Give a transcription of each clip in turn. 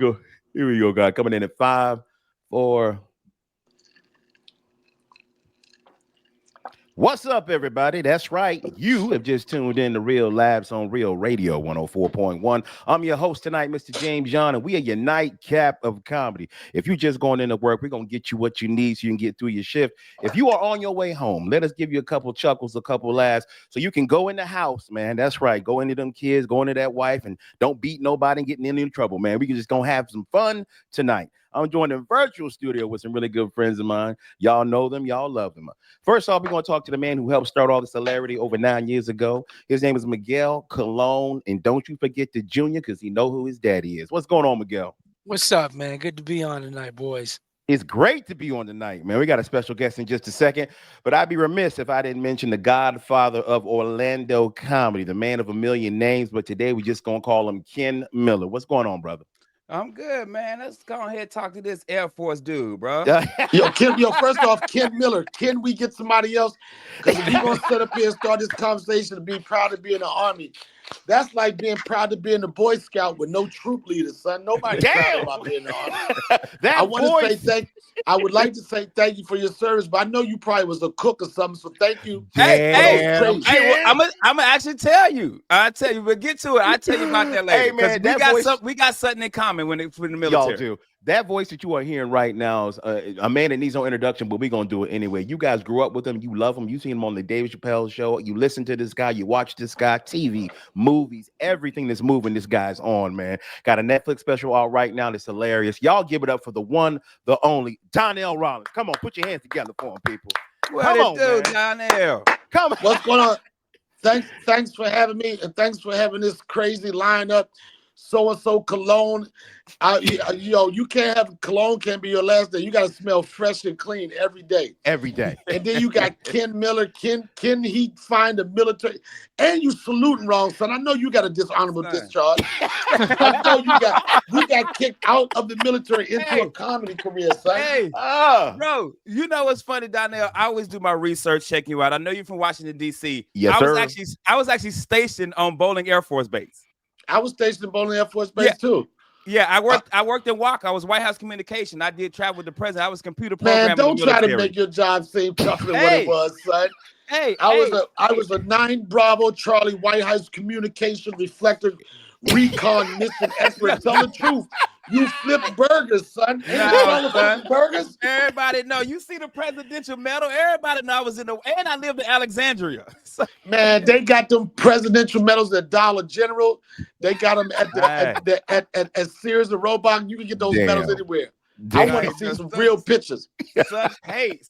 Go. Here we go, God. Coming in at 5, 4. What's up, everybody? That's right. You have just tuned in to Real Labs on Real Radio 104.1. I'm your host tonight, Mr. James John, and we are your nightcap of comedy. If you're just going into work, we're going to get you what you need so you can get through your shift. If you are on your way home, let us give you a couple chuckles, a couple laughs, so you can go in the house, man. That's right. Go into them kids, go into that wife, and don't beat nobody and getting in any trouble, man. We can just going to have some fun tonight. I'm joined in virtual studio with some really good friends of mine. Y'all know them. Y'all love them. First off, we're going to talk to the man who helped start all this hilarity over 9 years ago. His name is Miguel Colon. And don't you forget the junior because he know who his daddy is. What's going on, Miguel? What's up, man? Good to be on tonight, boys. It's great to be on tonight, man. We got a special guest in just a second, but I'd be remiss if I didn't mention the godfather of Orlando comedy, the man of a million names, but today we just going to call him Ken Miller. What's going on, brother? I'm good, man. Let's go ahead and talk to this Air Force dude, bro. First off, Ken Miller, can we get somebody else? Because if you're going to sit up here and start this conversation to be proud to be in the Army, that's like being proud to be in the Boy Scout with no troop leaders, son. Nobody's proud about being in the Army. I would like to say thank you for your service, but I know you probably was a cook or something, so thank you. I'm gonna actually tell you. I'll tell you, but get to it. I'll tell you about that later. Hey, man, we got something in common when the military. Y'all do. That voice that you are hearing right now is a man that needs no introduction, but we're going to do it anyway. You guys grew up with him. You love him. You seen him on the David Chappelle show. You listen to this guy. You watch this guy, TV, movies, everything that's moving, this guy's on, man. Got a Netflix special out right now that's hilarious. Y'all give it up for the one, the only, Donnell Rawlings. Come on, put your hands together for him, people. What it do, Donnell? Come on. What's going on? Thanks for having me, and thanks for having this crazy lineup. So-and-so cologne. You can't have cologne, can't be your last day. You got to smell fresh and clean every day. Every day. And then you got Ken Miller. Can he find the military? And you saluting wrong, son. I know you got a dishonorable discharge. I know you got kicked out of the military into a comedy career, son. Hey, bro, you know what's funny, Donnell? I always do my research, checking you out. I know you're from Washington, D.C. Yes, sir. I was actually stationed on Bowling Air Force Base. I was stationed in Bowling Air Force Base too. Yeah, I worked in WAC. I was White House Communication. I did travel with the president. I was computer programming. Man, don't try to make your job seem tougher than what it was, son. I was a 9 Bravo Charlie White House Communication Reflector Recon Mission expert. Tell the truth. You flip burgers, son. Burgers. Everybody know. You see the presidential medal. Everybody know I was and I lived in Alexandria. Man, they got them presidential medals at Dollar General. They got them at Sears and Roebuck. You can get those medals anywhere. I want to see some real pictures. Such hate.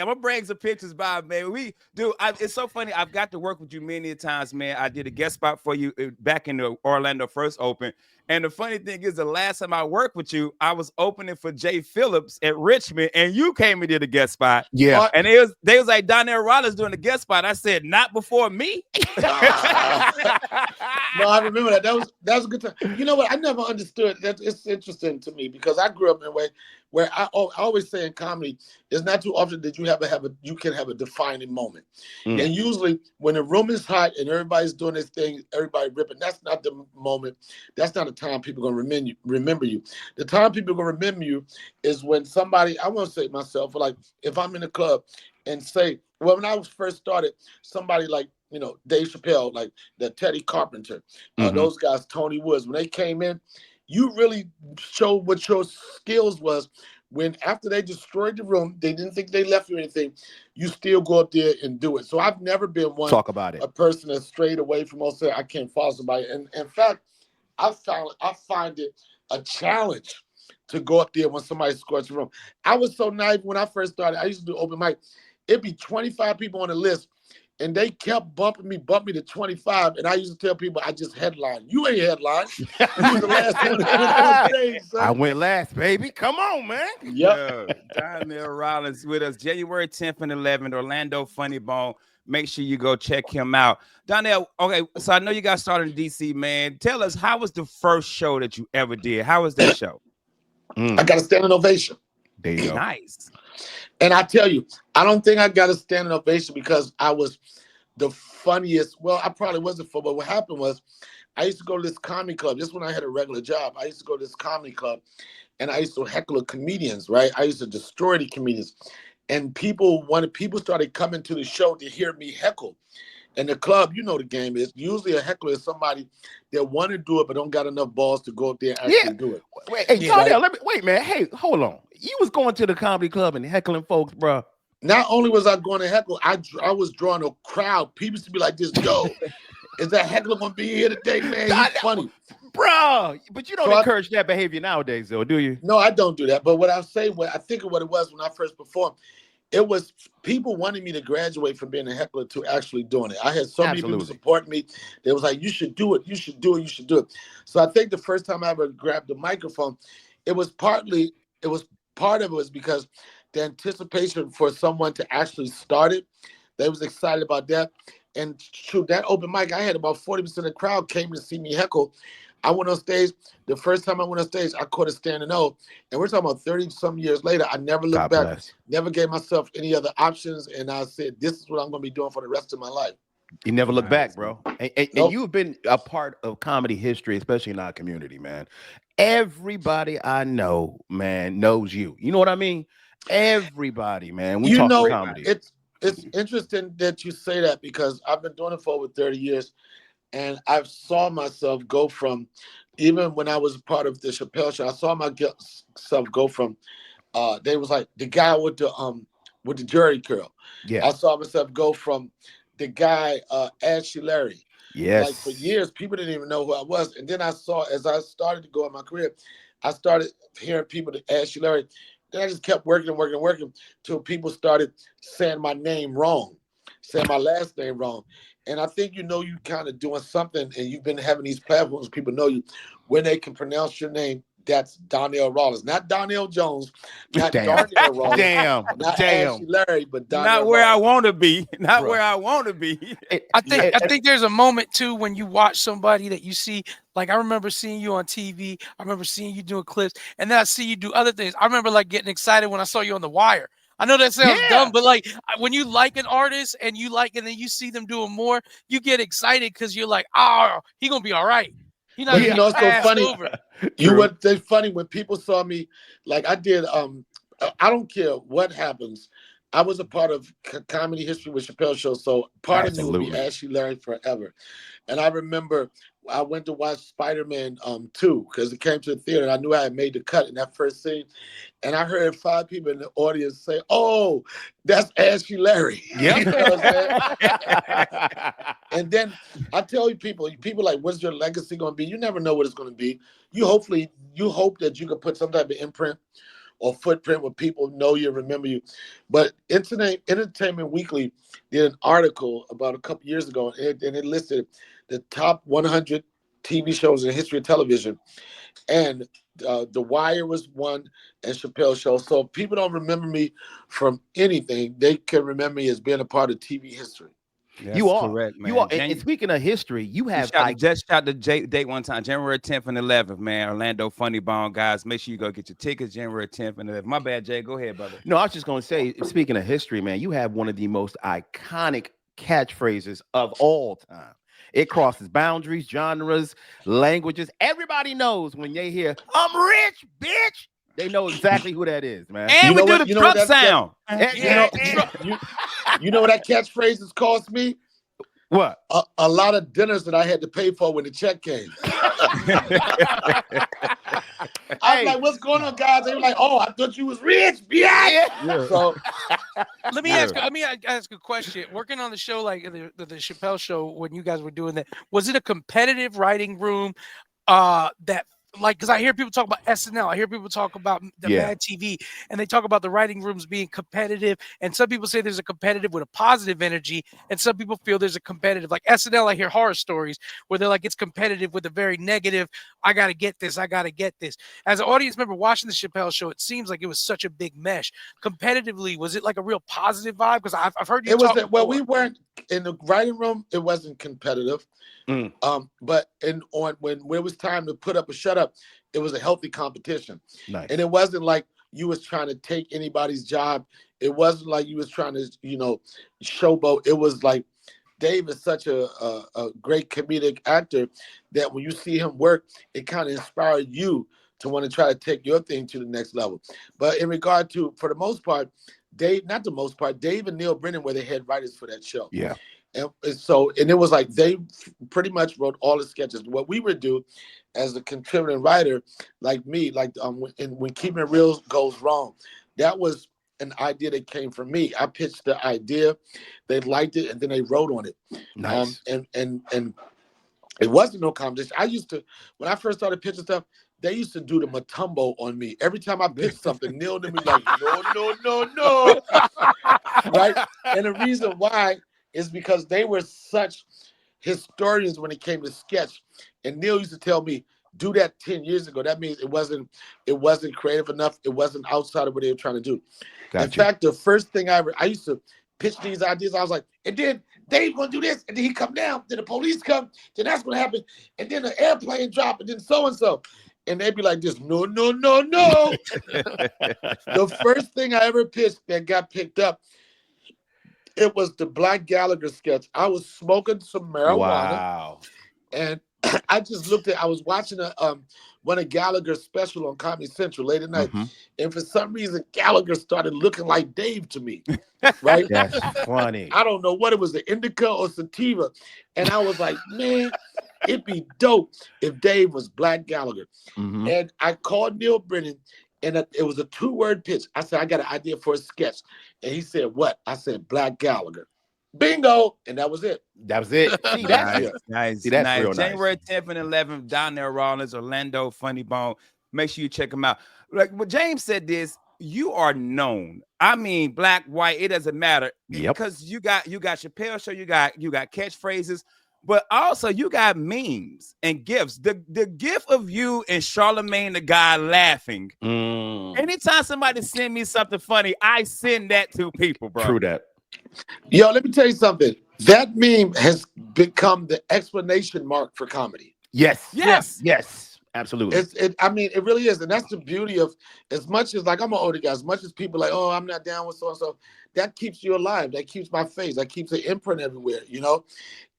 I'm gonna bring some pictures by, man. It's so funny. I've got to work with you many times, man. I did a guest spot for you back in the Orlando First Open. And the funny thing is, the last time I worked with you, I was opening for Jay Phillips at Richmond, and you came and did a guest spot. Yeah. And they was like, Donnell Rawlings doing a guest spot. I said, not before me. No, I remember that. That was a good time. You know what? I never understood that. It's interesting to me because I grew up in a way where I always say in comedy, it's not too often that you can have a defining moment. And usually when the room is hot and everybody's doing this thing, everybody ripping, that's not the moment. That's not the time people are going to remember you. The time people are going to remember you is when somebody, I want to say myself, like if I'm in a club and say, well, when I was first started, somebody like, Dave Chappelle, like the Teddy Carpenter, those guys, Tony Woods, when they came in, you really showed what your skills was when after they destroyed the room, they didn't think they left you anything, you still go up there and do it. So I've never been a person that strayed away from saying I can't follow somebody. And in fact, I find it a challenge to go up there when somebody scores the room. I was so naive when I first started. I used to do open mic. It'd be 25 people on the list. And they kept bumping me to 25. And I used to tell people I just headline. You ain't headline. You was the last one on stage, son. I went last, baby. Come on, man. Yep. Donnell Rawlings with us January 10th and 11th, Orlando Funny Bone. Make sure you go check him out. Donnell, okay, so I know you got started in DC, man. Tell us, how was the first show that you ever did? How was that show? I got a standing ovation. There you go. Nice. And I tell you, I don't think I got a standing ovation because I was the funniest. Well, I probably wasn't funny, but what happened was I used to go to this comedy club. This is when I had a regular job. I used to go to this comedy club, and I used to heckle the comedians, right? I used to destroy the comedians. And people started coming to the show to hear me heckle. And the club, you know the game is usually a heckler is somebody that want to do it but don't got enough balls to go up there and actually do it. Wait, hey, Yeah. Donnell, wait, man. Hey, hold on. You was going to the comedy club and heckling folks, bro. Not only was I going to heckle, I was drawing a crowd. People used to be like this, yo, is that heckler gonna be here today, man? He's funny. Bro, but you don't So encourage that behavior nowadays, though, do you? No, I don't do that. But what I say, I think of what it was when I first performed, it was people wanting me to graduate from being a heckler to actually doing it. I had so many people support me. They was like, you should do it, you should do it, you should do it. So I think the first time I ever grabbed the microphone, it was part of it was because the anticipation for someone to actually start it, they was excited about that. And true, that open mic, I had about 40% of the crowd came to see me heckle. I went on stage. The first time I went on stage, I caught a standing O. And we're talking about 30-some years later. I never looked back, never gave myself any other options. And I said, this is what I'm going to be doing for the rest of my life. You never look back, bro. And you've been a part of comedy history, especially in our community, man. Everybody I know, man, knows you. You know what I mean? Everybody, man. We talk comedy. It's interesting that you say that because I've been doing it for over 30 years. And I saw myself go from, even when I was part of the Chappelle Show, I saw myself go from, they was like the guy with the jerry curl. Yeah. I saw myself go from the guy, Ashley Larry. Yes. Like for years, people didn't even know who I was. And then I saw, as I started to go in my career, I started hearing people to Ashley Larry. Then I just kept working till people started saying my name wrong, saying my last name wrong. And I think you kind of doing something, and you've been having these platforms, people know you, when they can pronounce your name. That's Donnell Rawlings, not Donnell Jones, not Donnell Rawlings, not Ashley Larry, but Donnell Not where Rawlings. I want to be, not where I want to be. I think there's a moment too when you watch somebody that you see. Like I remember seeing you on TV. I remember seeing you doing clips, and then I see you do other things. I remember like getting excited when I saw you on The Wire. I know that sounds dumb, but like when you like an artist and then you see them doing more, you get excited because you're like, oh, he gonna be all right. He not you know, it's so funny. Over. It's funny when people saw me, like I did. I don't care what happens. I was a part of comedy history with Chappelle Show, so part of me will be Ashley Larry forever. And I remember I went to watch Spider-Man 2 because it came to the theater and I knew I had made the cut in that first scene. And I heard 5 people in the audience say, oh, that's Ashley Larry. Yep. You know what I'm saying? And then I tell you people like, what's your legacy going to be? You never know what it's going to be. You hope that you can put some type of imprint or footprint where people know you, remember you. But Entertainment Weekly did an article about a couple years ago, and it listed the top 100 TV shows in the history of television. And The Wire was one, and Chappelle Show. So if people don't remember me from anything, they can remember me as being a part of TV history. That's you are correct, man. You are. And speaking of history, you have just shot the date one time, January 10th and 11th, man. Orlando Funny Bone, guys. Make sure you go get your tickets January 10th and 11th. My bad, Jay. Go ahead, brother. No, I was just gonna say, speaking of history, man, you have one of the most iconic catchphrases of all time. It crosses boundaries, genres, languages. Everybody knows when they hear "I'm rich, bitch." They know exactly who that is, man. And we do the truck sound. You know what that catchphrase has cost me? What? A lot of dinners that I had to pay for when the check came. I was like, what's going on, guys? They were like, oh, I thought you was rich, bitch. Yeah. So let me ask a question. Working on the show, like the Chappelle Show, when you guys were doing that, was it a competitive writing room that like, because I hear people talk about SNL, I hear people talk about the Mad TV, and they talk about the writing rooms being competitive, and some people say there's a competitive with a positive energy, and some people feel there's a competitive, like SNL, I hear horror stories where they're like, it's competitive with a very negative, I gotta get this. As an audience member watching the Chappelle Show, it seems like it was such a big mesh. Competitively, was it like a real positive vibe? Because I've heard you talk well, we weren't in the writing room, it wasn't competitive. But when it was time to put up or shut up, it was a healthy competition. Nice. And it wasn't like you was trying to take anybody's job. It wasn't like you was trying to, showboat. It was like Dave is such a great comedic actor that when you see him work, it kind of inspired you to want to try to take your thing to the next level. But in regard to, for the most part, Dave, not the most part, Dave and Neil Brennan were the head writers for that show. Yeah. And so, and it was like they pretty much wrote all the sketches. What we would do as a contributing writer, like me, like when Keeping It Real Goes Wrong, that was an idea that came from me. I pitched the idea, they liked it, and then they wrote on it. Nice. And it wasn't no competition. I used to, when I first started pitching stuff, they used to do the Matumbo on me. Every time I pitched something, Neil and them be like, no. Right? And the reason why is because they were such historians when it came to sketch. And Neil used to tell me, do that 10 years ago. That means it wasn't creative enough. It wasn't outside of what they were trying to do. Gotcha. In fact, the first thing I used to pitch these ideas, I was like, and then Dave's gonna do this, and then he come down, then the police come, then that's gonna happen, and then the airplane drop, and then so-and-so. And they'd be like this, no. The first thing I ever pitched that got picked up, it was the Black Gallagher sketch. I was smoking some marijuana. Wow. And I just looked at, I was watching one of Gallagher's special on Comedy Central late at night. Mm-hmm. And for some reason, Gallagher started looking like Dave to me, right? That's funny. I don't know what it was, the indica or sativa. And I was like, man, it'd be dope if Dave was Black Gallagher. Mm-hmm. And I called Neil Brennan, and it was a 2-word pitch. I said, I got an idea for a sketch. And he said, what? I said, Black Gallagher. Bingo. And that was it. That was it. See, that's nice. See, that's nice. real nice. January 10th and 11th, Donnell Rawlings, Orlando, Funny Bone. Make sure you check them out. Like what James said, this you are known. I mean, black, white, it doesn't matter. Yep. Because you got Chappelle Show, you got catchphrases, but also you got memes and gifts. The gift of you and Charlemagne the guy laughing. Anytime somebody send me something funny, I send that to people, bro. True that. Yo, let me tell you something. That meme has become the explanation mark for comedy. Yes. Absolutely. I mean, it really is. And that's the beauty of, as much as, like, I'm an older guy, as much as people like, oh, I'm not down with so-and-so, that keeps you alive. That keeps my face. That keeps an imprint everywhere, you know?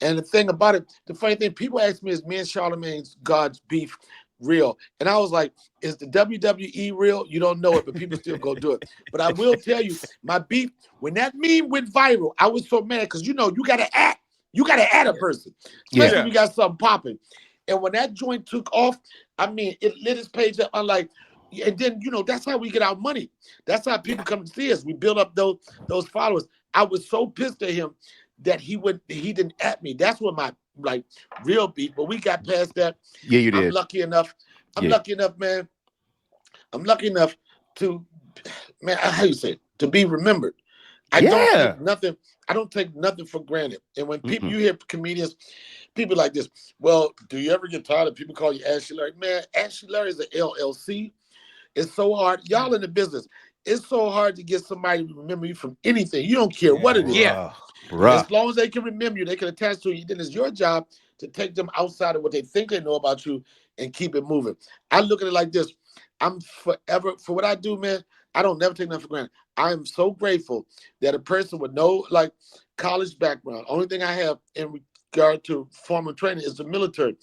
And the thing about it, the funny thing, people ask me, is me and Charlemagne's God's beef real? And I was like, is the WWE real? You don't know it, but people still go do it. But I will tell you, my beef, when that meme went viral, I was so mad because, you know, you got to act. You got to add a person, especially if you got something popping. And when that joint took off, I mean, it lit his page up. I'm like, and then, you know, that's how we get our money. That's how people come to see us. We build up those followers. I was so pissed at him that he didn't at me. That's what my real beef. But we got past that. Yeah, you did. I'm lucky enough, man. I'm lucky enough to, man, how you say it? To be remembered. I don't take nothing for granted. And when people, you hear comedians, people like this, well, do you ever get tired of people call you Ashley Larry? Man, Ashley Larry is an LLC. It's so hard. Y'all in the business. It's so hard to get somebody to remember you from anything. You don't care what it is. Yeah. As long as they can remember you, they can attach to you. Then it's your job to take them outside of what they think they know about you and keep it moving. I look at it like this. I'm forever, for what I do, man, I don't never take nothing for granted. I'm so grateful that a person with no college background, only thing I have in regard to formal training is the military,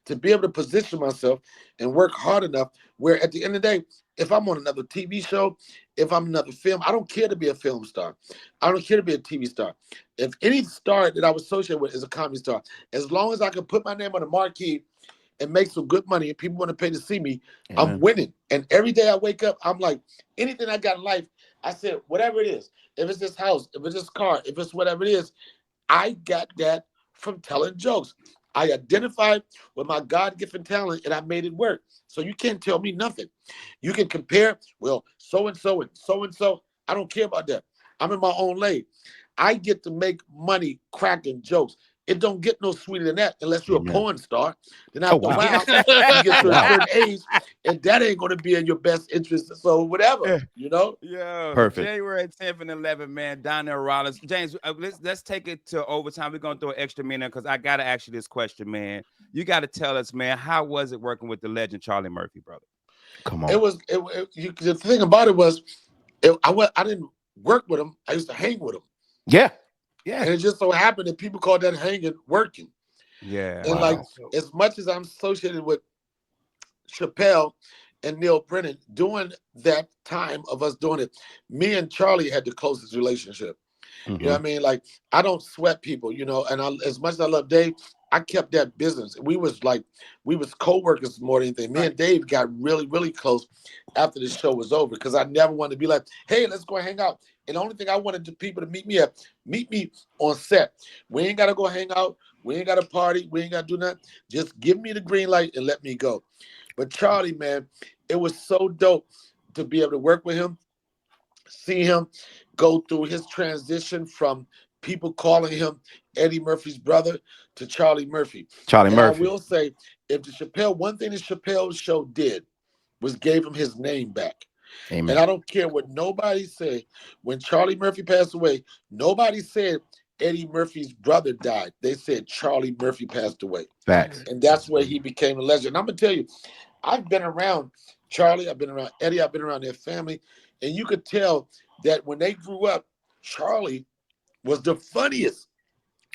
to be able to position myself and work hard enough where at the end of the day, if I'm on another TV show, if I'm another film, I don't care to be a film star. I don't care to be a TV star. If any star that I was associated with is a comedy star, as long as I can put my name on the marquee and make some good money and people want to pay to see me, I'm winning. And every day I wake up, I'm like, anything I got in life, I said, whatever it is, if it's this house, if it's this car, if it's whatever it is, I got that from telling jokes. I identified with my God-given talent and I made it work. So you can't tell me nothing. You can compare, well, so-and-so and so-and-so. I don't care about that. I'm in my own lane. I get to make money cracking jokes. It don't get no sweeter than that unless you're a porn star. Then after a while, you get to a certain age, and that ain't going to be in your best interest. So whatever, you know? Yeah. Perfect. January 10th and 11th, man, Donnell Rawlings. James, let's take it to overtime. We're going to throw an extra minute because I got to ask you this question, man. You got to tell us, man, how was it working with the legend Charlie Murphy, brother? Come on. The thing about it was, I didn't work with him. I used to hang with him. Yeah. Yeah. And it just so happened that people call that hanging working. Yeah. And Wow. like, as much as I'm associated with Chappelle and Neil Brennan, during that time of us doing it, me and Charlie had the closest relationship. You know what I mean? Like, I don't sweat people, you know, and as much as I love Dave, I kept that business. We was co-workers more than anything. Me and Dave got really, really close after the show was over because I never wanted to be like, hey, let's go hang out. And the only thing I wanted the people to meet me on set. We ain't got to go hang out. We ain't got to party. We ain't got to do nothing. Just give me the green light and let me go. But Charlie, man, it was so dope to be able to work with him, see him go through his transition from people calling him Eddie Murphy's brother to Charlie Murphy. Charlie And Murphy. I will say, one thing the Chappelle show did was gave him his name back. Amen. And I don't care what nobody said. When Charlie Murphy passed away, nobody said Eddie Murphy's brother died. They said Charlie Murphy passed away. Facts. And that's where he became a legend. And I'm going to tell you, I've been around Charlie, I've been around Eddie, I've been around their family, and you could tell that when they grew up, Charlie was the funniest.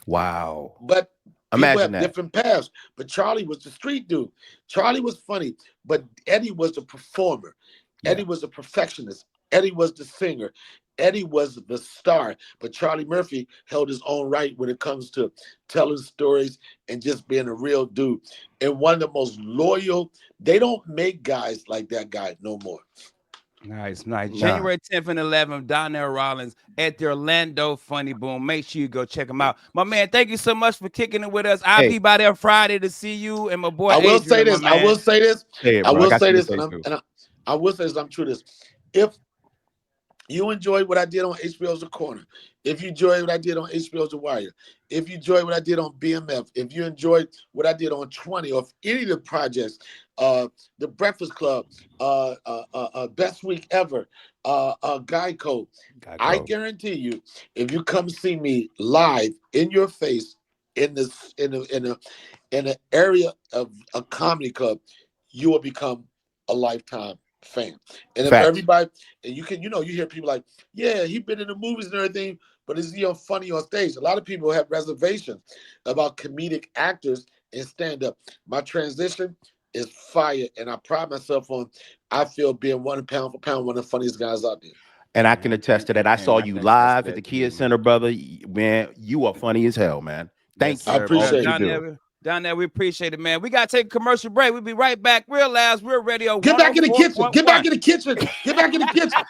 Wow. But people Imagine have that. different paths. But Charlie was the street dude. Charlie was funny, but Eddie was the performer. Yeah. Eddie was a perfectionist. Eddie was the singer. Eddie was the star. But Charlie Murphy held his own right when it comes to telling stories and just being a real dude. And one of the most loyal, they don't make guys like that guy no more. Nice, nice. Nah. January 10th and 11th, Donnell Rawlings at the Orlando Funny Boom. Make sure you go check them out. My man, thank you so much for kicking it with us. I'll be by there Friday to see you and my boy I will Adrian, say this. I will say this. Hey, I bro, will got say you to this. say And too. I will say this. I'm true to this. If you enjoyed what I did on HBO's The Corner, if you enjoyed what I did on HBO's The Wire, if you enjoyed what I did on BMF, if you enjoyed what I did on 20 or any of the projects, The Breakfast Club, Best Week Ever, Geico, I guarantee you, if you come see me live in your face in an area of a comedy club, you will become a lifetime fan. And if everybody, and you hear people like, yeah, he's been in the movies and everything, but is he funny on stage? A lot of people have reservations about comedic actors and stand-up. My transition is fire, and I pride myself on, I feel, being pound for pound one of the funniest guys out there. And I can attest to that. I saw you live at the Kia Center, brother. Man, you are funny as hell, man. Thank you. I appreciate it. Down there, we appreciate it, man. We got to take a commercial break. We'll be right back. Real Labs, Real Radio. Get back in the kitchen. Get back in the kitchen. Get back in the kitchen.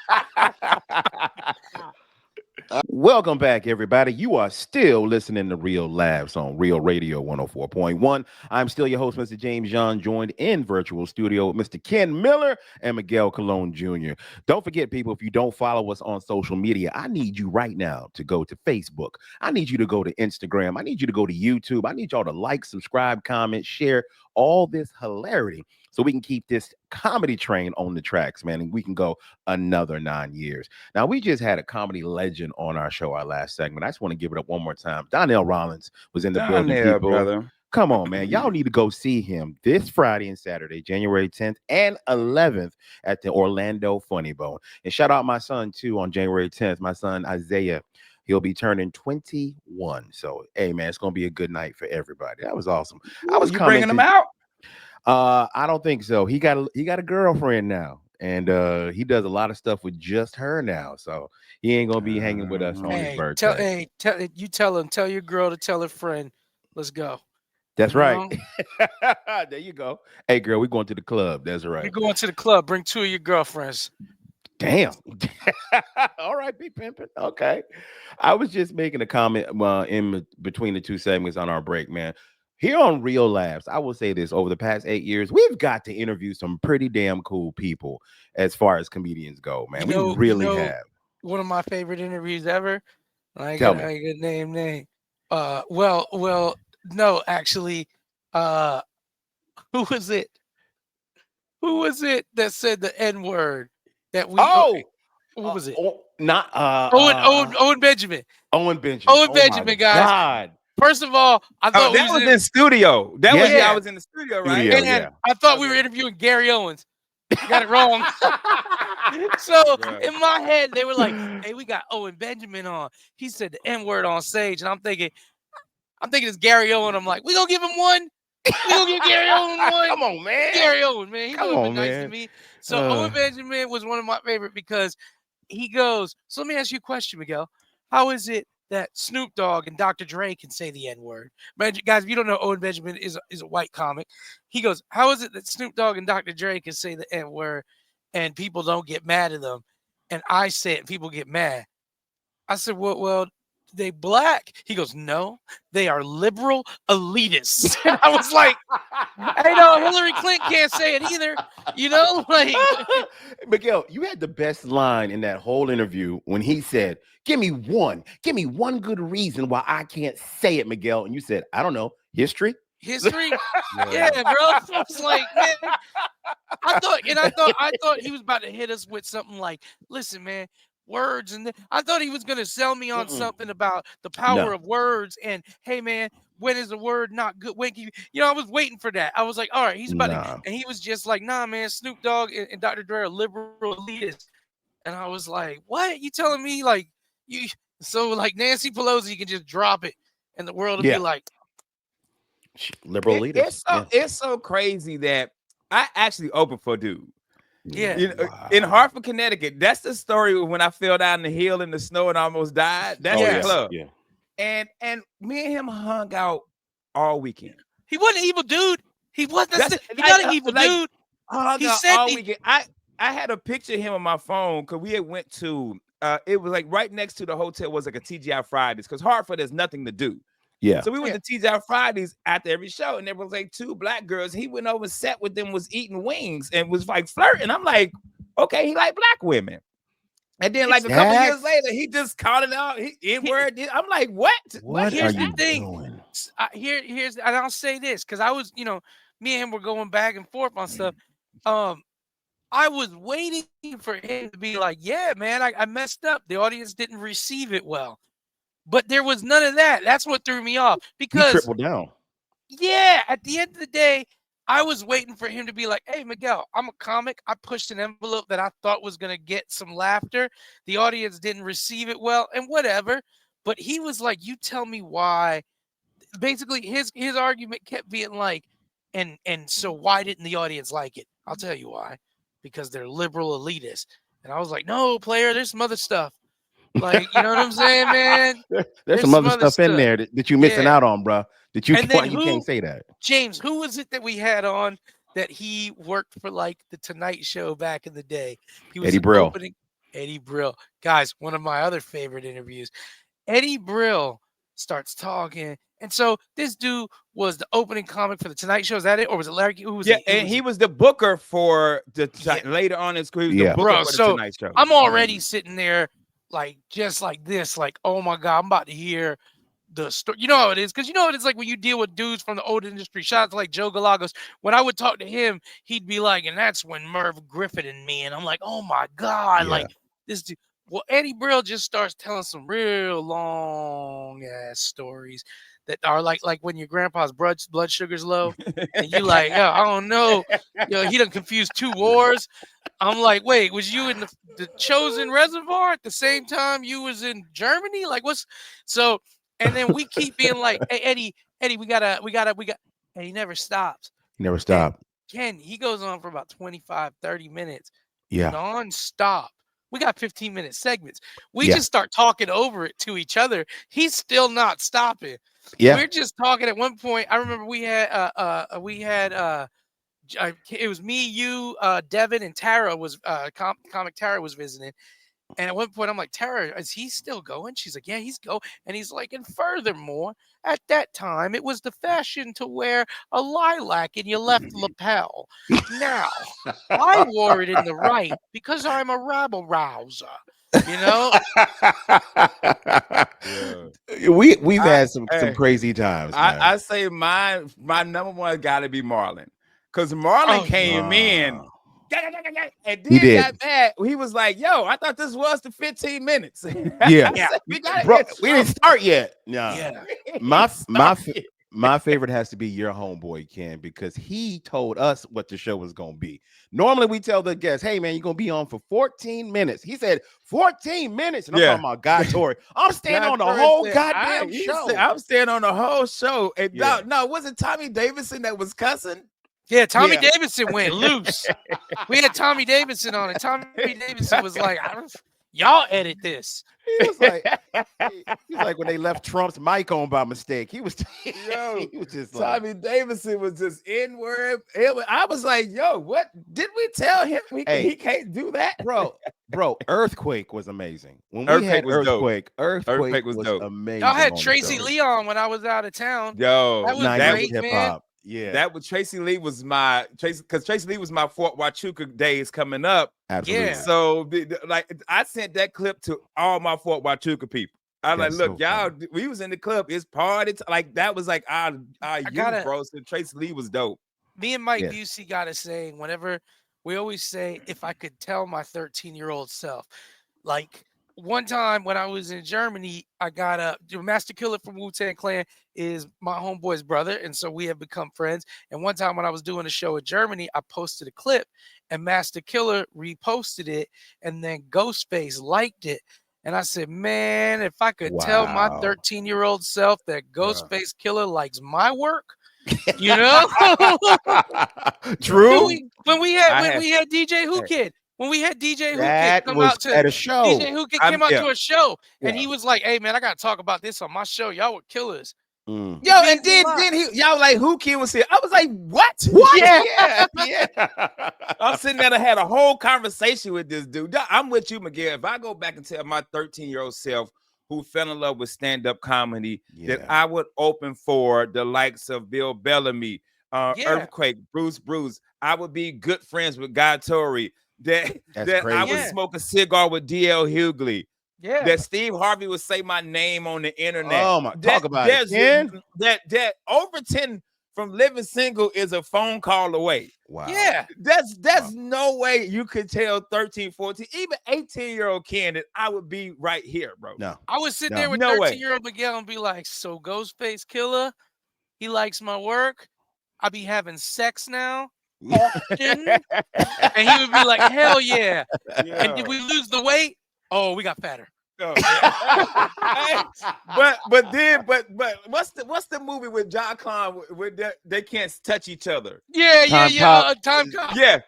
Welcome back, everybody. You are still listening to Real Labs on Real Radio 104.1. I'm still your host, Mr. James John, joined in virtual studio with Mr. Ken Miller and Miguel Colon Jr. Don't forget, people, if you don't follow us on social media, I need you right now to go to Facebook. I need you to go to Instagram. I need you to go to YouTube. I need y'all to like, subscribe, comment, share all this hilarity so we can keep this comedy train on the tracks, man, and we can go another 9 years. Now, we just had a comedy legend on our show, our last segment. I just want to give it up one more time. Donnell Rawlings was in the building, people. Brother. Come on, man. Y'all need to go see him this Friday and Saturday, January 10th and 11th at the Orlando Funny Bone. And shout out my son, too, on January 10th, my son, Isaiah. He'll be turning 21. So, hey, man, it's going to be a good night for everybody. That was awesome. I was bringing him out? I don't think so. He got a girlfriend now, and he does a lot of stuff with just her now. So he ain't gonna be hanging with us on his birthday. Tell your girl to tell her friend. Let's go. That's right. There you go. Hey, girl, we're going to the club. That's right. You're going to the club. Bring 2 of your girlfriends. Damn. All right, be pimping. Okay. I was just making a comment in between the two segments on our break, man. Here on Real Labs, I will say this, over the past 8 years, we've got to interview some pretty damn cool people as far as comedians go, man. We really have. One of my favorite interviews ever. I ain't Tell gonna name. Well, no, actually, who was it? Who was it that said the N-word that we what was it? Owen Benjamin. Owen Benjamin. Owen Benjamin, guys. God. First of all, I thought that was in studio. I was in the studio, right? I thought we were interviewing Gary Owens. You got it wrong. So Bruh. in my head, they were like, "Hey, we got Owen Benjamin on." He said the N word on stage, and I'm thinking it's Gary Owen. I'm like, we gonna give him one. We gonna give Gary Owen one. Come on, man. Gary Owen, man. He's Come always been on, nice to man. me. So Owen Benjamin was one of my favorite because he goes, so let me ask you a question, Miguel. How is it that Snoop Dogg and Dr. Dre can say the N-word? Guys, if you don't know, Owen Benjamin is a white comic. He goes, how is it that Snoop Dogg and Dr. Dre can say the N-word and people don't get mad at them? And I say it and people get mad. I said, well, they black? He goes, no, they are liberal elitists. And I was like, hey, no, Hillary Clinton can't say it either. You know, like Miguel, you had the best line in that whole interview when he said, give me one good reason why I can't say it, Miguel. And you said, I don't know, history. history. Yeah, bro. I was like, man, I thought he was about to hit us with something like, listen, man, words, and I thought he was gonna sell me on something about the power of words. And hey, man, when is a word not good? When can you know, I was waiting for that. I was like, all right, he's about to, and he was just like, nah, man, Snoop Dogg and Dr. Dre are liberal elitists. And I was like, what? You telling me like you so like Nancy Pelosi can just drop it and the world will be like liberal elitists. It's so crazy that I actually opened for dude. Yeah. In Hartford, Connecticut. That's the story when I fell down the hill in the snow and almost died. That's the club. Yeah. And me and him hung out all weekend. He wasn't an evil dude. He wasn't. He's not an evil dude. He said all weekend. I had a picture of him on my phone because we had went to it was like right next to the hotel was like a TGI Fridays because Hartford has nothing to do. Yeah. So we went to TGI Fridays after every show, and there was like two black girls. He went over, sat with them, was eating wings, and was like flirting. I'm like, okay, he like black women. And then like a couple years later, he just called it out. N-word. I'm like, what? Here's the thing. Here's and I'll say this because I was, me and him were going back and forth on stuff. I was waiting for him to be like, yeah, man, I messed up. The audience didn't receive it well. But there was none of that. That's what threw me off. Because he tripled down. Yeah, at the end of the day, I was waiting for him to be like, hey, Miguel, I'm a comic. I pushed an envelope that I thought was going to get some laughter. The audience didn't receive it well and whatever. But he was like, you tell me why. Basically, his argument kept being like, and so why didn't the audience like it? I'll tell you why. Because they're liberal elitists. And I was like, no, player, there's some other stuff. Like, you know what I'm saying, man? There's some other stuff in there that you're missing out on, bro. That you can't say that. James, who was it that we had on that he worked for like the Tonight Show back in the day? He was Eddie Brill. Eddie Brill. Guys, one of my other favorite interviews. Eddie Brill starts talking. And so this dude was the opening comic for the Tonight Show. Is that it? Or was it Larry? Who was he was the booker for the later on in school. He was the booker for the Tonight Show. I'm already sitting there like just like this, like, oh my God, I'm about to hear the story. You know how it is, because you know what it's like when you deal with dudes from the old industry. Shout out to like Joe Galagos. When I would talk to him, he'd be like, and that's when Merv Griffin and me, and I'm like, oh my God, like this dude. Well, Eddie Brill just starts telling some real long ass stories that are like when your grandpa's blood sugar's low, and you like, yo, I don't know, he done confused two wars. I'm like, wait, was you in the Chosen Reservoir at the same time you was in Germany? Like, what's so? And then we keep being like, hey, Eddie, we got, and he never stops. He never stopped. Ken, he goes on for about 25, 30 minutes. Yeah. Non-stop. We got 15-minute segments. We just start talking over it to each other. He's still not stopping. Yeah. We're just talking. At one point, I remember we had it was me, you, Devin, and Tara was comic Tara was visiting. And at one point, I'm like, Tara, is he still going? She's like, yeah, he's going. And he's like, and furthermore, at that time, it was the fashion to wear a lilac in your left lapel. Now, I wore it in the right because I'm a rabble rouser. You know, we've had some crazy times. I say my number one got to be Marlon, because Marlon came in. And then he got mad. He was like, yo, I thought this was the 15 minutes. Yeah. We didn't start yet. No. Yeah. My My favorite has to be your homeboy, Ken, because he told us what the show was going to be. Normally, we tell the guests, hey, man, you're going to be on for 14 minutes. He said 14 minutes. And I'm talking about Guy Tori. I'm staying on the whole goddamn show. I'm staying on the whole show. And Yeah. no, was it Tommy Davidson that was cussing? Yeah, Tommy Davidson went loose. We had Tommy Davidson on it. Tommy Davidson was like, y'all edit this. He was like when they left Trump's mic on by mistake. He was he was just like, Tommy Davidson was just inward. I was like, yo, what did we tell him? He can't do that, bro. Earthquake was amazing. When we Earthquake had was dope. Earthquake was dope. amazing. Y'all had on the Tracy show. Leon when I was out of town. Yo, that was great, hip man. hop. Yeah, that was Tracy Lee was my because Tracy Lee was my Fort Huachuca days coming up. absolutely. Yeah. So like I sent that clip to all my Fort Huachuca people. I was That's like, look, so y'all, funny. we was in the club. It's party. Like that was like our youth, bro. So Tracy Lee was dope. Me and Mike Yeah. Busey got a saying whenever we always say, if I could tell my 13-year-old self, like one time when I was in Germany, I got Master Killer from Wu-Tang Clan is my homeboy's brother. And so we have become friends. And one time when I was doing a show in Germany, I posted a clip and Master Killer reposted it. And then Ghostface liked it. And I said, man, if I could tell my 13-year-old self that Ghostface Killer likes my work, you know? True. When we had DJ Who Kid. When we had DJ Who Kid come out to at a show. DJ Who Kid came out to a show, and Yeah. he was like, "Hey man, I gotta talk about this on my show. Y'all were killers." Mm. Yo, and then y'all like Who Kid was here. I was like, what? Yeah. I'm sitting there and had a whole conversation with this dude. I'm with you, Miguel. If I go back and tell my 13-year-old self who fell in love with stand-up comedy that I would open for the likes of Bill Bellamy, Earthquake, Bruce, I would be good friends with Guy Tori, that I would smoke a cigar with D.L. Hughley. Yeah, that Steve Harvey would say my name on the internet. Oh my! Talk about it. That Overton from Living Single is a phone call away. Wow. Yeah, that's no way you could tell 13, 14, even 18-year-old Ken that I would be right here, bro. No, I would sit there with 13-year-old Miguel and be like, "So Ghostface Killer, he likes my work. I be having sex now." Often. And he would be like, "Hell yeah!" And did we lose the weight? Oh, we got fatter. Oh, hey, but what's the movie with John Clon where they can't touch each other? Time Cop. Yeah,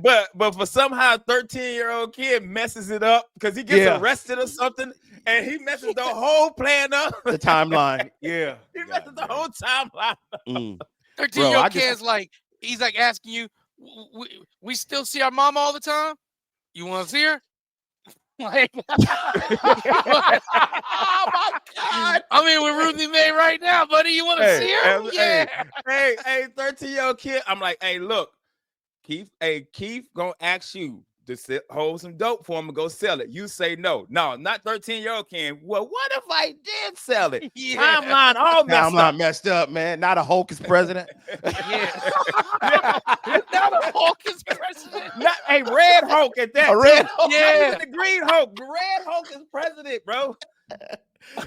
but for somehow 13-year-old kid messes it up because he gets arrested or something, and he messes the whole plan up. The timeline. Yeah, he messes the whole timeline. 13-year-old kid's like, he's like asking you, we still see our mama all the time? You want to see her? Like, oh my God! I mean, we're Ruthie Mae right now, buddy. You want to see her? Hey, 13-year-old kid. I'm like, hey, look, Keith. Hey, Keith, gonna ask you to hold some dope for him and go sell it. You say no, not 13-year-old Ken. Well, what if I did sell it? Timeline all messed up, man. Not a Hulk is president. Not a Hulk is president. Not a Red Hulk at that. A Red Hulk. Yeah, the Green Hulk. The Red Hulk is president, bro.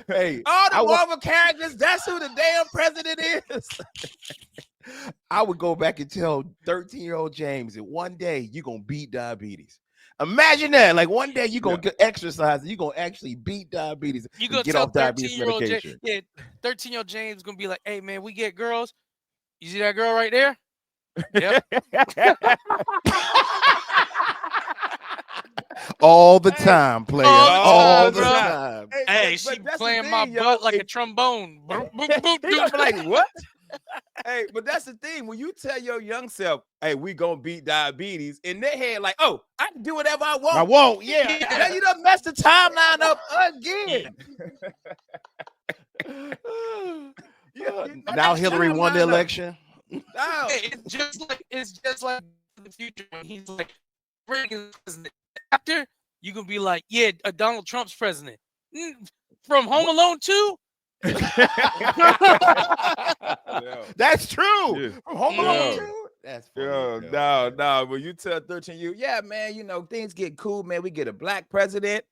Hey, all the Marvel characters. That's who the damn president is. I would go back and tell 13-year-old James that one day you're gonna beat diabetes. Imagine that. Like one day you're gonna exercise and you're gonna actually beat diabetes. You gonna get tell off diabetes medication. 13-year-old James gonna be like, hey man, we get girls. You see that girl right there? Yep. All the time, player. All the time. Hey, she playing my butt like a trombone. Like what? Hey, but that's the thing. When you tell your young self, hey, we gonna beat diabetes, in their head, like, oh, I can do whatever I want. I won't, yeah. Now you done messed the timeline up again. Now Hillary won the election. No. It's just like the future when he's like Reagan's president. After you gonna be like, yeah, Donald Trump's president. From Home Alone 2. That's true. Yeah. From Home Alone 2. That's funny. No. When you tell 13 man, you know, things get cool, man. We get a black president.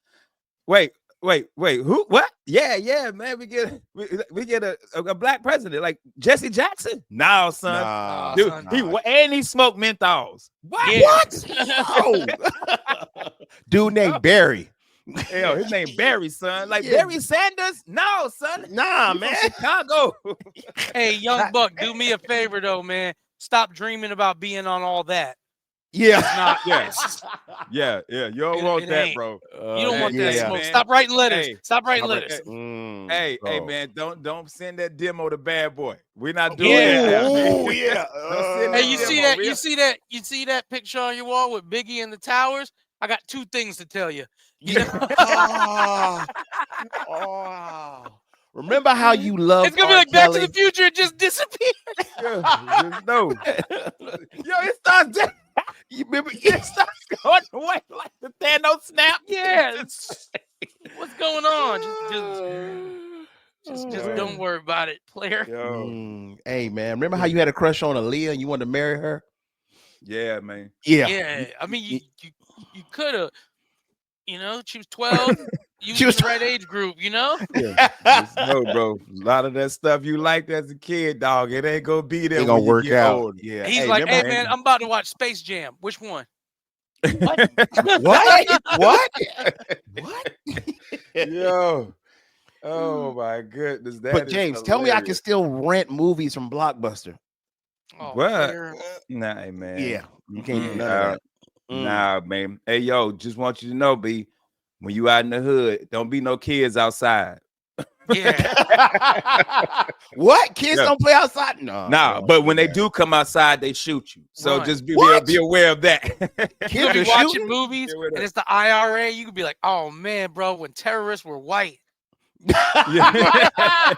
Wait, Wait, who? What? Yeah, man. We get a black president like Jesse Jackson. No, son. Nah, Dude, nah. he smoked menthols. What? Yeah. What? Dude named Barry. Hell, his name Barry, son. Like Yeah. Barry Sanders? No, son. Nah, He from man. Chicago. Hey, young buck, do me a favor though, man. Stop dreaming about being on all that. Yeah. Not Yeah. Yeah. You don't want it that, ain't. bro. You don't want that yeah, smoke. man. Stop writing letters. Hey, Stop writing stop letters. Hey, bro. man, don't send that demo to Bad Boy. We're not doing Yeah. that. Ooh, yeah. Don't send Hey, that you demo. see that? You see that? You see that picture on your wall with Biggie and the Towers? I got two things to tell you. You know? Oh. Remember how you loved It's gonna be R. like Back to Kelly? the Future. It just disappeared. Just know. Yo, it starts. You remember? It starts going away like the Thanos snap. Yeah. What's going on? Just Yo. don't worry about it, player. Yo. Hey, man. Remember how you had a crush on Aaliyah and you wanted to marry her? Yeah, man. Yeah. I mean, you could have. You know, she was 12. You She was was the right age group. You know. Just know, bro. A lot of that stuff you liked as a kid, dog, it ain't gonna be there Ain't gonna when you work get out. old. Yeah. He's like, hey remember- man, I'm about to watch Space Jam. Which one? What? What? What? Yo. Oh my goodness. That But is James, tell me I can hilarious. still rent movies from Blockbuster. Oh, What? player. Nah, man. Yeah. You can't do Mm-mm, none of that. Nah, man. Hey, yo, just want you to know, B, when you out in the hood, don't be no kids outside. Yeah. What? Kids Yeah. don't play outside? No. Nah, but when they do come outside, they shoot you. So Right. just be What? aware of that. You Kids could be are watching shooting? movies Yeah, what and up? it's the IRA. You could be like, oh man, bro, when terrorists were white. Yeah.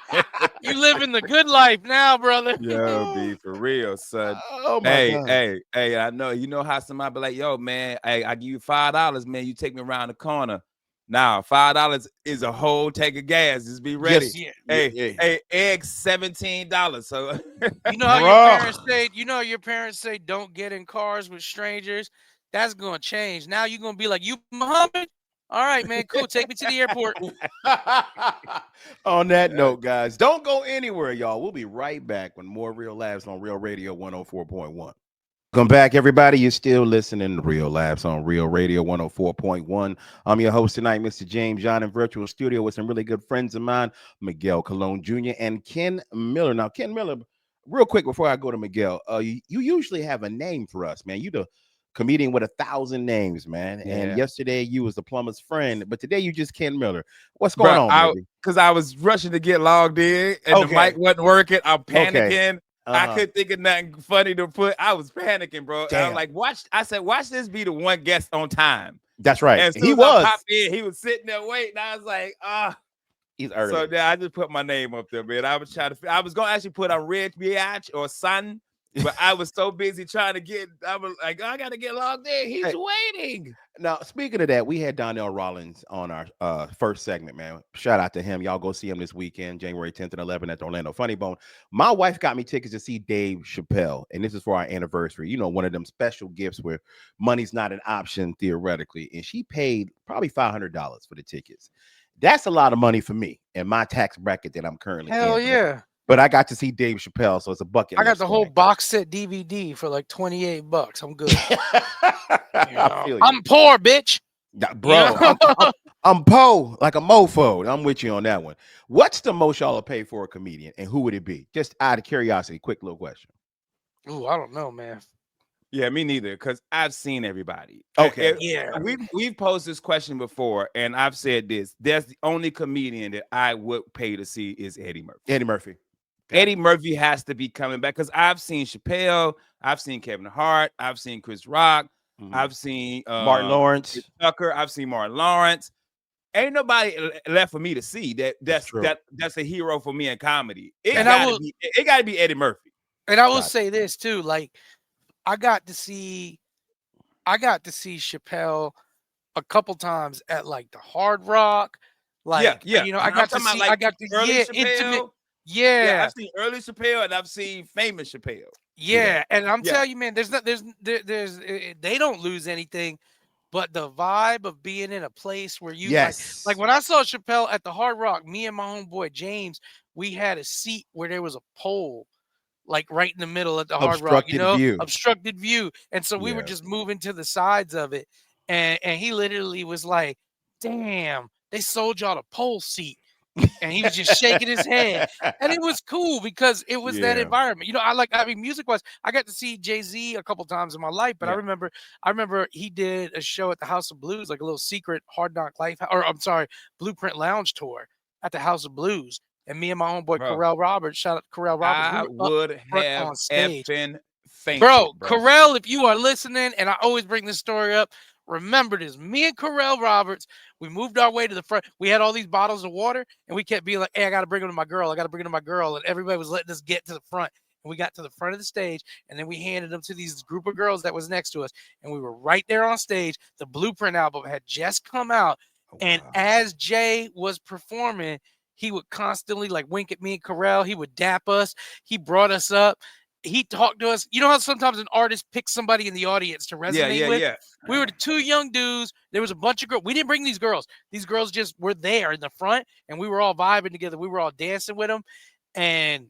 You living the good life now, brother. Yo, B, for real, son. Oh my Hey, God. hey, I know you know how somebody be like, yo, man, hey, I give you $5, man. You take me around the corner. Now, $5 is a whole tank of gas. Just be ready. Just- Yeah. Hey, eggs $17. So You know how your Bruh. parents say, your parents say don't get in cars with strangers. That's gonna change. Now you're gonna be like, you Muhammad? All right, man, cool. Take me to the airport. On that note, guys, don't go anywhere, y'all. We'll be right back with more Real Labs on Real Radio 104.1. Welcome back, everybody. You're still listening to Real Labs on Real Radio 104.1. I'm your host tonight, Mr. James John, in virtual studio with some really good friends of mine, Miguel Colon Jr. and Ken Miller. Now, Ken Miller, real quick before I go to Miguel, you usually have a name for us, man. You the comedian with 1,000 names, man. Yeah. And yesterday you was the plumber's friend, but today you just Ken Miller. What's going on, baby? Because I was rushing to get logged in and Okay. the mic wasn't working. I'm panicking. Okay. I couldn't think of nothing funny to put. I was panicking, bro. And I Damn. was like, watch this be the one guest on time. That's right. And as soon He as I was. popped in, he was sitting there waiting. I was like, He's early. So yeah, I just put my name up there, man. I was gonna actually put on Red Biatch or Sun, but I was so busy trying to get. I was like, I gotta get logged in. He's Hey. waiting. Now, speaking of that, we had Donnell Rawlings on our first segment, man. Shout out to him. Y'all go see him this weekend, January 10th and 11th at the Orlando Funny Bone. My wife got me tickets to see Dave Chappelle, and this is for our anniversary. You know, one of them special gifts where money's not an option theoretically, and she paid probably $500 for the tickets. That's a lot of money for me in my tax bracket that I'm currently Hell in. yeah. But I got to see Dave Chappelle, so it's a bucket. I got list the for whole me. box set DVD for like $28. I'm good. I feel you. I'm poor, bitch. Yeah, bro, I'm po like a mofo. I'm with you on that one. What's the most y'all will pay for a comedian, and who would it be? Just out of curiosity, quick little question. Ooh, I don't know, man. Yeah, me neither, because I've seen everybody. Okay. Yeah. We've posed this question before, and I've said this. That's the only comedian that I would pay to see is Eddie Murphy. Eddie Murphy. Eddie Murphy has to be coming back because I've seen Chappelle, I've seen Kevin Hart, I've seen Chris Rock, I've seen Martin Lawrence, Chris Tucker, I've seen Martin Lawrence. Ain't nobody left for me to see that's a hero for me in comedy. It gotta be Eddie Murphy. And I will say this too, like I got to see Chappelle a couple times at like the Hard Rock. Like, yeah. You know, I got to see intimate. Yeah, I've seen early Chappelle and I've seen famous Chappelle. Yeah, and I'm telling you, man, they don't lose anything. but the vibe of being in a place where you Yes. like when I saw Chappelle at the Hard Rock, me and my homeboy James, we had a seat where there was a pole, like right in the middle at the Hard Rock, Obstructed view. obstructed view. And so we were Yeah. just moving to the sides of it. And he literally was like, damn, they sold y'all the pole seat. And he was just shaking his head. And it was cool because it was that Yeah. environment. I mean, music-wise, I got to see Jay-Z a couple times in my life, but Yeah. I remember he did a show at the House of Blues, like a little secret Hard Knock Life, or I'm sorry, Blueprint Lounge tour at the House of Blues. And me and my homeboy Bro, Carell Roberts, shout out to Carell Roberts, I we were up would front have on stage. effing fainted, Bro, bro. Carell, if you are listening, and I always bring this story up, remember this. Me and Carell Roberts, we moved our way to the front. We had all these bottles of water, and we kept being like, hey, I got to bring them to my girl. I got to bring them to my girl. And everybody was letting us get to the front. And we got to the front of the stage, and then we handed them to these group of girls that was next to us. And we were right there on stage. The Blueprint album had just come out. Oh, and wow. as Jay was performing, he would constantly like wink at me and Carell. He would dap us. He brought us up. He talked to us. You know how sometimes an artist picks somebody in the audience to resonate with? Yeah. We were the two young dudes. There was a bunch of girls. We didn't bring these girls. These girls just were there in the front, and we were all vibing together. We were all dancing with them, and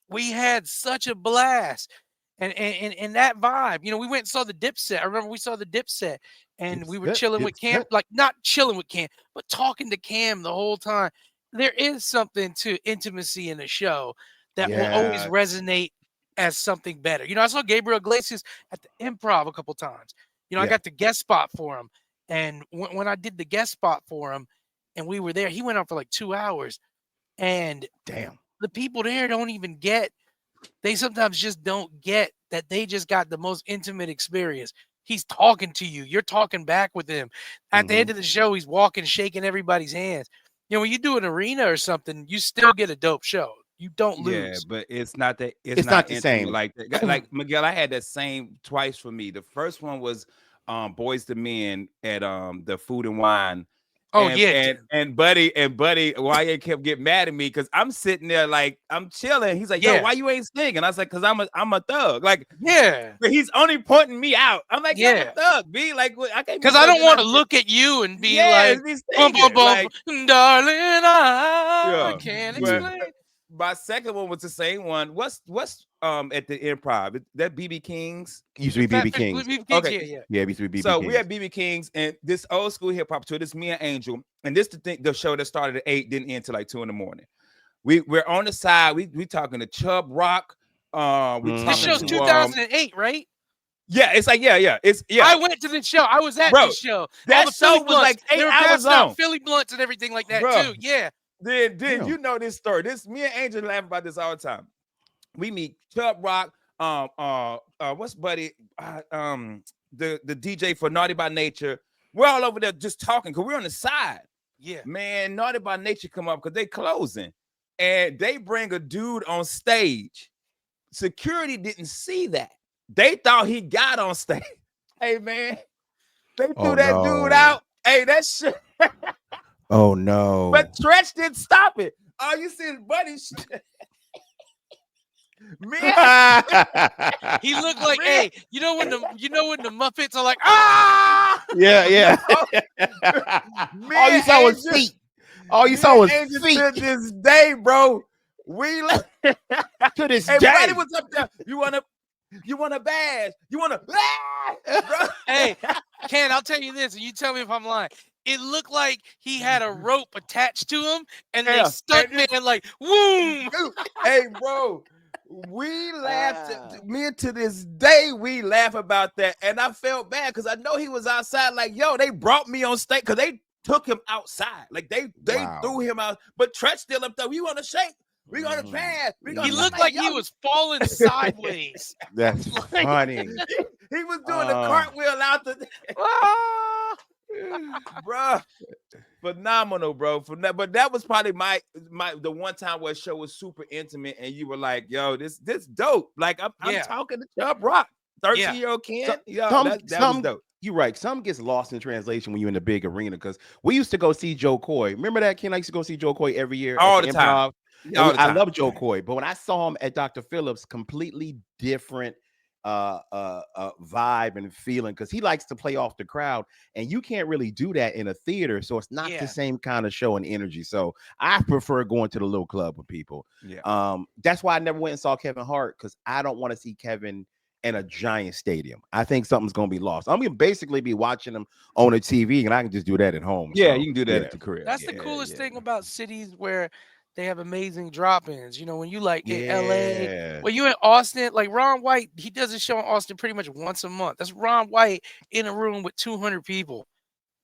we had such a blast. And that vibe, we went and saw the Dipset. I remember we saw the Dipset, and we were chilling with Cam, like not chilling with Cam, but talking to Cam the whole time. There is something to intimacy in a show that will always resonate as something better. I saw Gabriel Iglesias at the Improv a couple times. I got the guest spot for him. And when I did the guest spot for him and we were there, he went on for like 2 hours. And damn, the people there don't even get, they sometimes just don't get that they just got the most intimate experience. He's talking to you. You're talking back with him. At the end of the show, he's walking, shaking everybody's hands. When you do an arena or something, you still get a dope show. You don't lose. Yeah, but it's not that. It's not the same. Like that. Like Miguel, I had that same twice for me. The first one was Boys to Men at the Food and Wine. Oh, and buddy, why you kept getting mad at me because I'm sitting there like I'm chilling. He's like, yo, why you ain't singing? I was like, because I'm a thug. Like, but he's only pointing me out. I'm like, I'm a thug. Be like, I can't. Because I don't want to look at you and be like, bum, bum, bum, like, darling, I can't explain. My second one was the same one. What's at the Improv? That BB King's used to be BB King's. Okay, yeah, used to be BB. So King's. we had BB King's and this old school hip hop tour. This me and Angel, and this the show that started at 8 didn't end till like 2 a.m. We're on the side. We talking to Chubb Rock. This show's 2008, right? Yeah, it's like it's I went to the show. I was at the show. That show was like 8 hours long. Philly blunts and everything like that too. Yeah. Then you know this story. This me and Angel laugh about this all the time. We meet Chubb Rock, what's buddy, the DJ for Naughty by Nature. We're all over there just talking because we're on the side. Yeah, man, Naughty by Nature come up because they closing, and they bring a dude on stage. Security didn't see that. They thought he got on stage. Hey man, they threw that dude out. Hey, that shit. Oh no! But Tretch didn't stop it. Oh, you see his buddy? Man, he looked like, hey, you know when the Muppets are like, ah, yeah. Man, all you saw was feet. All you saw was feet. To this day, bro. We to this day. Everybody was up there. You want a badge? You want to? Hey, Ken, I'll tell you this, and you tell me if I'm lying. It looked like he had a rope attached to him, and they stuck me and like, woo. Hey, bro, we laughed. Me to this day, we laugh about that, and I felt bad because I know he was outside. Like, yo, they brought me on stage because they took him outside. Like they threw him out, but Tretch still up there. We want to shake. We gonna pass. He looked like he was falling sideways. That's funny. He was doing the cartwheel out the. Bro, phenomenal, bro. But that was probably the one time where a show was super intimate, and you were like, "Yo, this dope." Like I'm talking to Chubb Rock, 13-year-old Ken. That was dope. You're right. Some gets lost in translation when you're in the big arena because we used to go see Joe Coy. Remember that, Ken? I used to go see Joe Coy every year all the time. I love Joe Coy, but when I saw him at Dr. Phillips, completely different vibe and feeling, because he likes to play off the crowd, and you can't really do that in a theater, so it's not the same kind of show and energy. So I prefer going to the little club with people. That's why I never went and saw Kevin Hart, because I don't want to see Kevin in a giant stadium. I think something's gonna be lost. I'm gonna basically be watching them on a TV, and I can just do that at home. Yeah, so, you can do that at the crib. That's the coolest thing about cities where they have amazing drop-ins. You know, when you like in LA, when you in Austin, like Ron White, he does a show in Austin pretty much once a month. That's Ron White in a room with 200 people.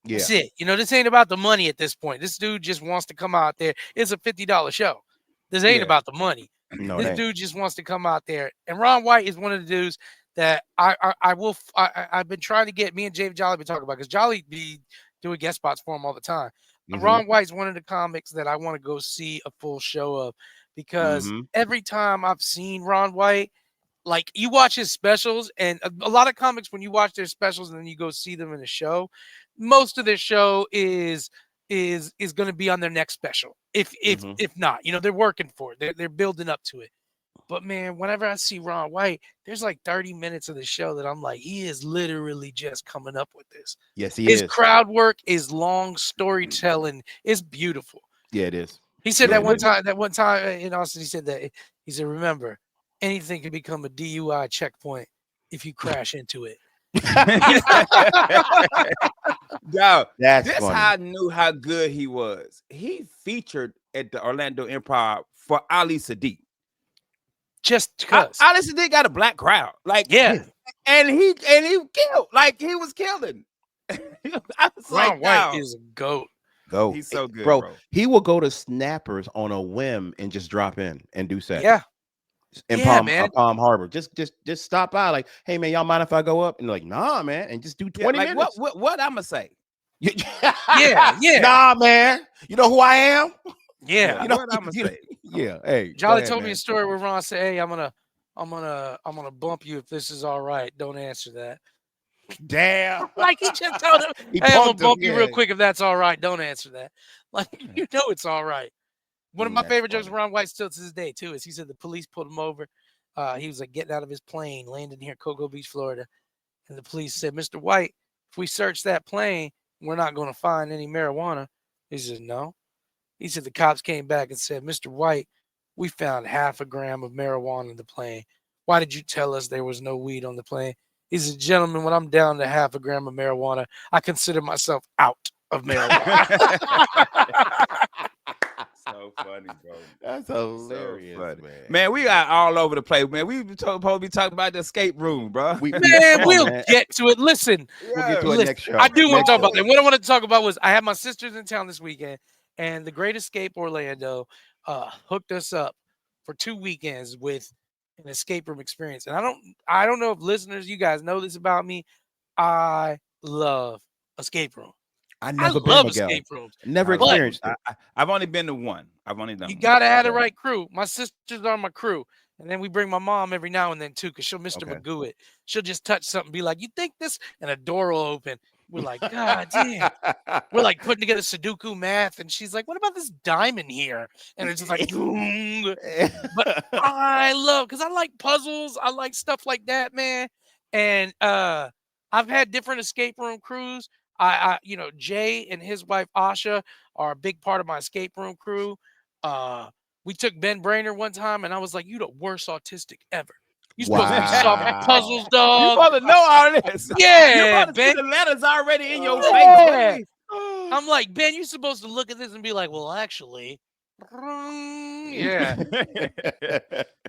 That's it. You know, this ain't about the money at this point. This dude just wants to come out there. It's a $50 show. This ain't about the money. No, this dude just wants to come out there. And Ron White is one of the dudes that I've been trying to get. Me and James Jolly been talking about, because Jolly be doing guest spots for him all the time. Ron White's one of the comics that I want to go see a full show of, because every time I've seen Ron White, like you watch his specials, and a lot of comics, when you watch their specials and then you go see them in a show, most of their show is going to be on their next special. If not, you know, they're working for it. They're building up to it. But man, whenever I see Ron White, there's like 30 minutes of the show that I'm like, he is literally just coming up with this. Yes, he is. His crowd work is long storytelling. It's beautiful. Yeah, it is. He said that one time in Austin, he said, remember, anything can become a DUI checkpoint if you crash into it. Yo, that's this funny. how I knew how good he was. He featured at the Orlando Improv for Ali Sadiq. Just because Ali Sadiq got a black crowd, like and he killed, like he was killing. I was Ron White is a goat. He's so good, bro. He will go to Snappers on a whim and just drop in and do sets. In Palm Harbor, just stop by, like, hey man, y'all mind if I go up? And like, nah, man, and just do 20 minutes. What I'm gonna say? Nah, man. You know who I am? Yeah, you know what I'm gonna say. Yeah, hey, Jolly told me a story where Ron said, "Hey, I'm gonna bump you if this is all right. Don't answer that." Damn, like he just told him, "Hey, I'm gonna bump you real quick if that's all right. Don't answer that." Like, you know it's all right. One of my favorite jokes of Ron White still to this day too is he said the police pulled him over. He was like getting out of his plane, landing here in Cocoa Beach, Florida, and the police said, "Mr. White, if we search that plane, we're not going to find any marijuana." He said, "No." He said the cops came back and said, "Mr. White, we found 0.5 gram of marijuana in the plane. Why did you tell us there was no weed on the plane?" He said, "Gentlemen, when I'm down to 0.5 gram of marijuana, I consider myself out of marijuana." So funny, bro. That's hilarious, so man. We got all over the place, man. We supposed to be talking about the escape room, bro. We'll get to it. Listen, we'll get to it next show. I do want to talk about that. What I want to talk about was I had my sisters in town this weekend, and the Great Escape Orlando hooked us up for 2 weekends with an escape room experience. And I don't know if listeners, you guys know this about me. I love escape room. I never love escape rooms. Never experienced it. I've only been to one. You gotta have the right crew. My sisters are my crew, and then we bring my mom every now and then too, because she'll Mr. Magoo it. She'll just touch something, be like, "You think this?" And a door will open. We're like, "God damn!" We're like putting together Sudoku math, and she's like, "What about this diamond here?" And it's just like, but I love, because I like puzzles. I like stuff like that, man. And I've had different escape room crews. You know, Jay and his wife Asha are a big part of my escape room crew. We took Ben Brainerd one time, and I was like, "You the worst autistic ever. You supposed to be solving puzzles, dog. You supposed to know all this. Yeah, Ben. The letters already in your face. I'm like, Ben, you're supposed to look at this and be like, well, actually, yeah."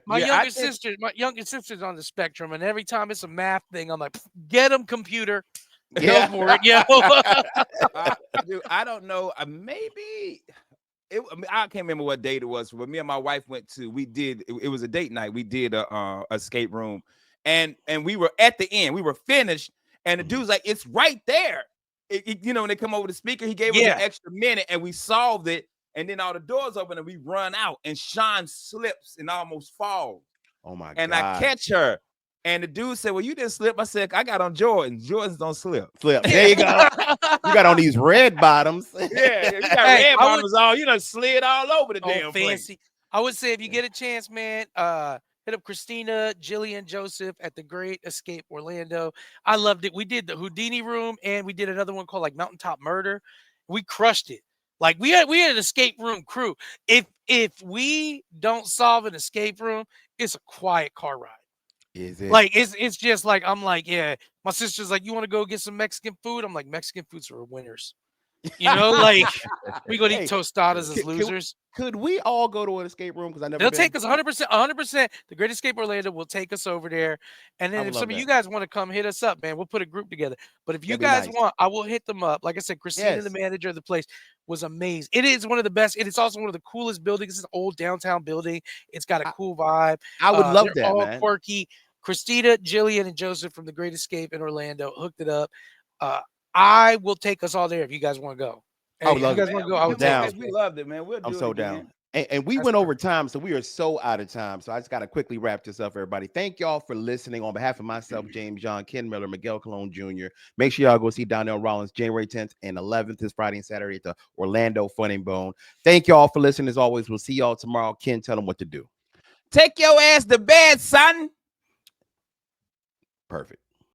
My younger sister's on the spectrum, and every time it's a math thing, I'm like, "Get him, computer." Go for it, yo. Dude, I don't know. Maybe I can't remember what date it was, but me and my wife went to. It was a date night. We did a escape room, and we were at the end. We were finished, and the dude's like, "It's right there." You know, when they come over the speaker, he gave us an extra minute, and we solved it. And then all the doors open, and we run out, and Sean slips and almost falls. Oh my god! And I catch her. And the dude said, "Well, you didn't slip." I said, "I got on Jordans. Jordans don't slip." There you go. You got on these red bottoms. Yeah, you got red bottoms on. You done slid all over the damn fancy place. I would say if you get a chance, man, hit up Christina, Jillian, Joseph at the Great Escape Orlando. I loved it. We did the Houdini room and we did another one called like Mountaintop Murder. We crushed it. Like we had an escape room crew. If we don't solve an escape room, it's a quiet car ride. Is it? Like it's just like I'm like, yeah. My sister's like, you want to go get some Mexican food? I'm like, Mexican foods are winners. You know, like we gonna eat Hey, tostadas as Can, losers. could we all go to an escape room? Because I never They'll been. take us 100%, 100%. The Great Escape Orlando will take us over there. And I then would if love some of you that. guys want to come hit us up, man, we'll put a group together. But if you That'd be guys nice. want, I will hit them up. Like I said, Christina, the Yes. manager of the place, was amazing. It is one of the best. It is also one of the coolest buildings. It's an old downtown building. It's got a I, cool vibe. I would love They're that, all man. quirky. Christina, Jillian, and Joseph from the Great Escape in Orlando hooked it up. I will take us all there if you guys want to go. I would Hey, if you love guys it. want to go, I I'm will take down. us. We loved it, man. We'll I'm do so it again. down. And we That's went over perfect. time, so we are so out of time. So I just got to quickly wrap this up, everybody. Thank y'all for listening. On behalf of myself, James John, Ken Miller, Miguel Colon Jr., make sure y'all go see Donnell Rawlings January 10th and 11th this Friday and Saturday at the Orlando Fun and Bone. Thank y'all for listening. As always, we'll see y'all tomorrow. Ken, tell them what to do. Take your ass to bed, son. Perfect.